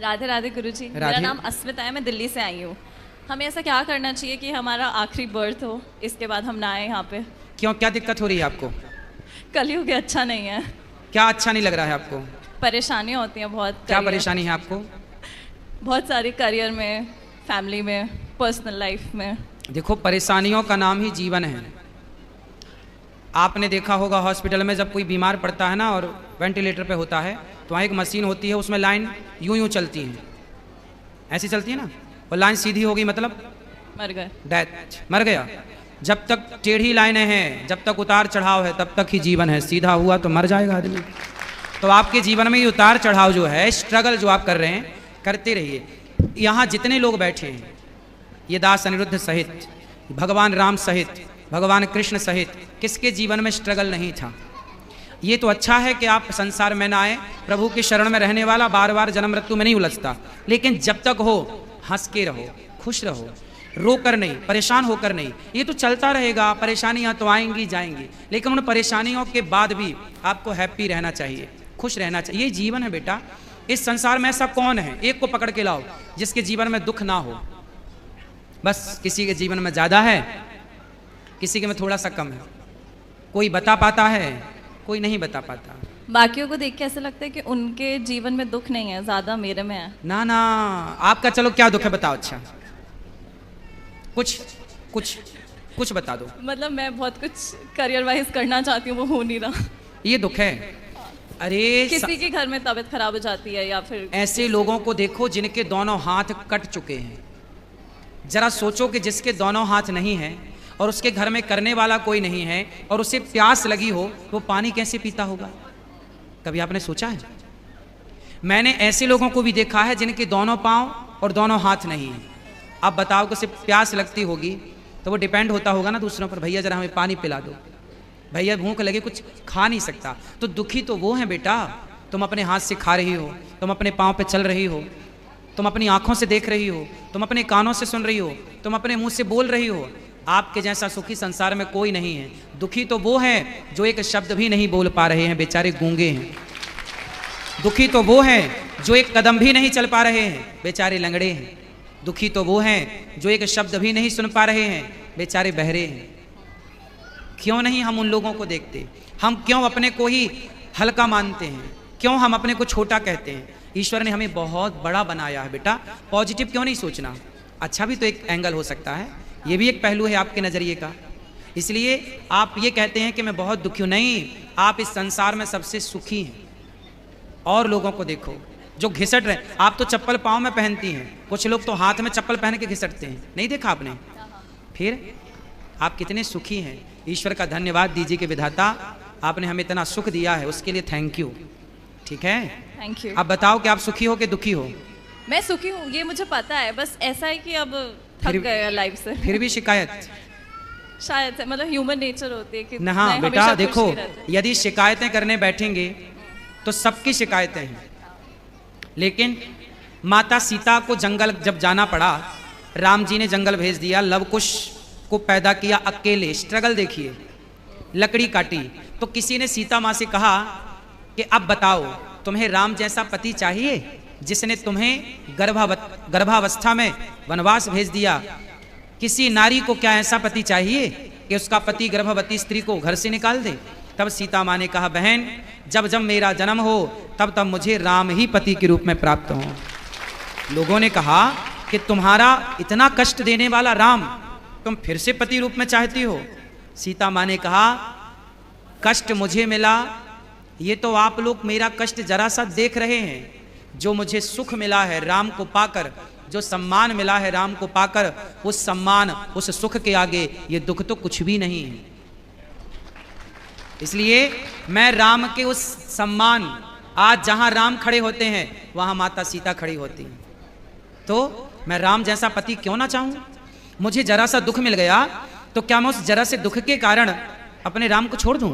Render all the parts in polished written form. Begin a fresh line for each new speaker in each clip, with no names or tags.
राधे राधे गुरुजी। मेरा नाम अस्मिता है, मैं दिल्ली से आई हूँ। हमें ऐसा क्या करना चाहिए कि हमारा आखिरी बर्थ हो, इसके बाद हम ना आए यहाँ पे?
क्यों, क्या दिक्कत हो रही है आपको?
कलयुग अच्छा नहीं है।
क्या अच्छा नहीं लग रहा है आपको?
परेशानियाँ होती हैं बहुत।
क्या परेशानी है आपको?
बहुत सारी, करियर में, फैमिली में, पर्सनल लाइफ में।
देखो, परेशानियों का नाम ही जीवन है। आपने देखा होगा हॉस्पिटल में जब कोई बीमार पड़ता है ना और वेंटिलेटर पे होता है तो वहाँ एक मशीन होती है, उसमें लाइन यूं यूं चलती है, ऐसी चलती है ना, और लाइन सीधी होगी मतलब
मर गए,
डेथ, मर गया। जब तक टेढ़ी लाइनें हैं, जब तक उतार चढ़ाव है, तब तक ही जीवन है। सीधा हुआ तो मर जाएगा आदमी। तो आपके जीवन में ये उतार चढ़ाव जो है, स्ट्रगल जो आप कर रहे हैं, करते रहिए। यहाँ जितने लोग बैठे हैं, ये दास अनिरुद्ध सहित, भगवान राम सहित, भगवान कृष्ण सहित, किसके जीवन में स्ट्रगल नहीं था? ये तो अच्छा है कि आप संसार में ना आए, प्रभु के शरण में रहने वाला बार बार जन्म मृत्यु में नहीं उलझता। लेकिन जब तक हो, हंस के रहो, खुश रहो, रो कर नहीं, परेशान होकर नहीं। ये तो चलता रहेगा, परेशानियां तो आएंगी जाएंगी, लेकिन उन परेशानियों के बाद भी आपको हैप्पी रहना चाहिए, खुश रहना चाहिए। ये जीवन है बेटा। इस संसार में ऐसा कौन है, एक को पकड़ के लाओ जिसके जीवन में दुख ना हो। बस किसी के जीवन में ज़्यादा है, किसी के में थोड़ा सा कम है। कोई बता पाता है, कोई नहीं बता पाता।
बाकियों को देख के ऐसा लगता है कि उनके जीवन में दुख नहीं है, ज़्यादा मेरे में है।
ना ना, आपका चलो क्या दुख है बताओ। अच्छा, कुछ कुछ कुछ बता दो।
मतलब मैं बहुत कुछ करियर वाइज करना चाहती हूँ, वो हो नहीं रहा।
ये दुख है। अरे
किसी के घर में तबीयत खराब हो जाती है, या फिर
ऐसे लोगों को देखो जिनके दोनों हाथ कट चुके हैं। जरा सोचो कि जिसके दोनों हाथ नहीं हैं और उसके घर में करने वाला कोई नहीं है और उसे प्यास लगी हो, वो पानी कैसे पीता होगा? कभी आपने सोचा है? मैंने ऐसे लोगों को भी देखा है जिनके दोनों पांव और दोनों हाथ नहीं हैं। आप बताओ कि उसे प्यास लगती होगी तो वो डिपेंड होता होगा ना दूसरों पर, भैया जरा हमें पानी पिला दो, भैया भूख लगे, कुछ खा नहीं सकता। तो दुखी तो वो है बेटा। तुम अपने हाथ से खा रही हो, तुम अपने पाँव पे चल रही हो, तुम अपनी आंखों से देख रही हो, तुम अपने कानों से सुन रही हो, तुम अपने मुंह से बोल रही हो। आपके जैसा सुखी संसार में कोई नहीं है। दुखी तो वो है जो एक शब्द भी नहीं बोल पा रहे हैं, बेचारे गूंगे हैं। दुखी तो वो है जो एक कदम भी नहीं चल पा रहे हैं, बेचारे लंगड़े हैं। दुखी तो वो हैं जो एक शब्द भी नहीं सुन पा रहे हैं, बेचारे बहरे हैं। क्यों नहीं हम उन लोगों को देखते? हम क्यों अपने को ही हल्का मानते हैं? क्यों हम अपने को छोटा कहते हैं? ईश्वर ने हमें बहुत बड़ा बनाया है बेटा। पॉजिटिव क्यों नहीं सोचना? अच्छा भी तो एक एंगल हो सकता है, ये भी एक पहलू है आपके नज़रिए का। इसलिए आप ये कहते हैं कि मैं बहुत दुखी हूँ। नहीं, आप इस संसार में सबसे सुखी हैं। और लोगों को देखो जो घिसट रहे। आप तो चप्पल पाँव में पहनती हैं, कुछ लोग तो हाथ में चप्पल पहन के घिसटते हैं, नहीं देखा आपने? फिर आप कितने सुखी हैं। ईश्वर का धन्यवाद दीजिए कि विधाता आपने हमें इतना सुख दिया है, उसके लिए थैंक यू। ठीक है,
थैंक यू।
अब बताओ कि आप सुखी हो कि दुखी हो?
मैं सुखी हूँ, ये मुझे पता है। बस ऐसा है कि अब थक गए लाइफ से।
फिर भी शिकायत?
शायद से, मतलब ह्यूमन नेचर होती है कि
ना। हाँ बेटा
हमेशा
देखो,
खुश नहीं रहते।
यदि शिकायतें करने बैठेंगे तो सबकी शिकायतें हैं। लेकिन माता सीता को जंगल जब जाना पड़ा, राम जी ने जंगल भेज दिया, लव कुश को पैदा किया अकेले। स्ट्रगल देखिए, लकड़ी काटी। तो किसी ने सीता माँ से कहा कि अब बताओ, तुम्हें राम जैसा पति चाहिए जिसने तुम्हें गर्भावस्था में वनवास भेज दिया? किसी नारी को क्या ऐसा पति चाहिए कि उसका पति गर्भवती स्त्री को घर से निकाल दे? तब सीता माँ ने कहा, बहन जब जब मेरा जन्म हो तब तब मुझे राम ही पति के रूप में प्राप्त हो। लोगों ने कहा कि तुम्हारा इतना कष्ट देने वाला राम तुम फिर से पति रूप में चाहती हो? सीता माँ ने कहा, कष्ट मुझे मिला, ये तो आप लोग मेरा कष्ट जरा सा देख रहे हैं। जो मुझे सुख मिला है राम को पाकर, जो सम्मान मिला है राम को पाकर, उस सम्मान उस सुख के आगे ये दुख तो कुछ भी नहीं है। इसलिए मैं राम के उस सम्मान, आज जहां राम खड़े होते हैं वहां माता सीता खड़ी होती हैं। तो मैं राम जैसा पति क्यों ना चाहूं? मुझे जरा सा दुख मिल गया तो क्या मैं उस जरा से दुख के कारण अपने राम को छोड़ दूं?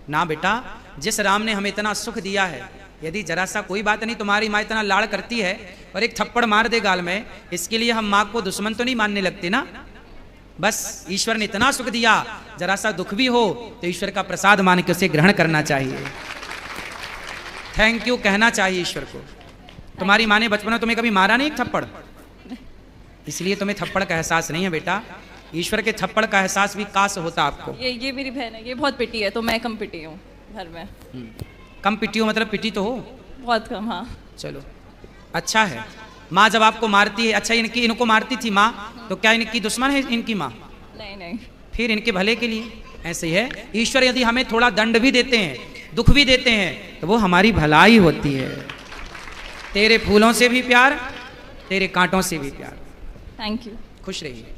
ना बेटा, जिस राम ने हमें इतना सुख दिया है, यदि जरा सा कोई बात नहीं, तुम्हारी माँ इतना लाड़ करती है और एक थप्पड़ मार दे गाल में, इसके लिए हम माँ को दुश्मन तो नहीं मानने लगते ना। बस ईश्वर ने इतना सुख दिया, जरा सा दुख भी हो तो ईश्वर का प्रसाद मान के उसे ग्रहण करना चाहिए, थैंक यू कहना चाहिए ईश्वर को। तुम्हारी माँ ने बचपन में तुम्हें कभी मारा नहीं एक थप्पड़, इसलिए तुम्हें थप्पड़ का एहसास नहीं है बेटा। ईश्वर के थप्पड़ का एहसास भी काश होता आपको।
ये मेरी बहन है, ये बहुत पिटी है, तो मैं कम पिटी हूँ घर में।
कम पिटी हो मतलब पिटी तो हो?
बहुत कम, हाँ।
चलो अच्छा है। माँ जब आपको मारती है, अच्छा इनको मारती थी माँ, तो क्या इनकी दुश्मन है इनकी माँ?
नहीं नहीं,
फिर इनके भले के लिए। ऐसे ही है, ईश्वर यदि हमें थोड़ा दंड भी देते हैं, दुख भी देते हैं, तो वो हमारी भलाई होती है। तेरे फूलों से भी प्यार, तेरे कांटों से भी प्यार।
Thank you.
खुश रहिए।